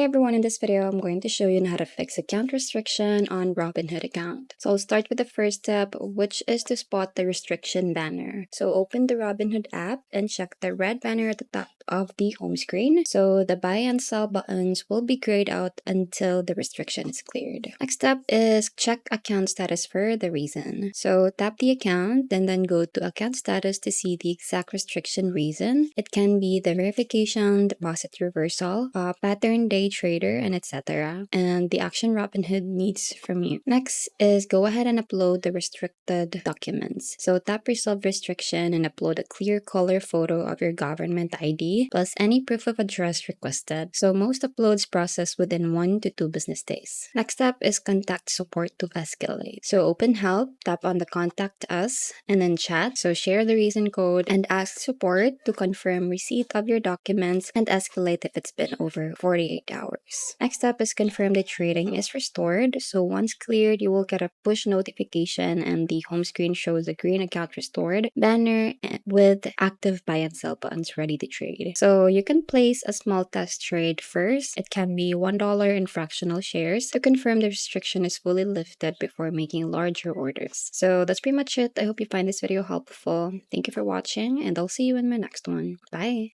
Hey everyone, in this video, I'm going to show you how to fix account restriction on Robinhood account. So I'll start with the first step, which is to spot the restriction banner. So open the Robinhood app and check the red banner at the top of the home screen. So the buy and sell buttons will be grayed out until the restriction is cleared. Next step is check account status for the reason. So tap the account and then go to account status to see the exact restriction reason. It can be the verification, deposit reversal, pattern day trader, and etc. And the action Robinhood needs from you. Next is go ahead and upload the restricted documents. So tap resolve restriction and upload a clear color photo of your government ID plus any proof of address requested. So most uploads process within 1 to 2 business days. Next step is contact support to escalate. So open help, tap on the contact us, and then chat. So share the reason code and ask support to confirm receipt of your documents and escalate if it's been over 48 hours. Next step is confirm the trading is restored. So once cleared, you will get a push notification and the home screen shows a green account restored banner with active buy and sell buttons ready to trade. So you can place a small test trade first. It can be $1 in fractional shares to confirm the restriction is fully lifted before making larger orders. So that's pretty much it. I hope you find this video helpful. Thank you for watching and I'll see you in my next one. Bye!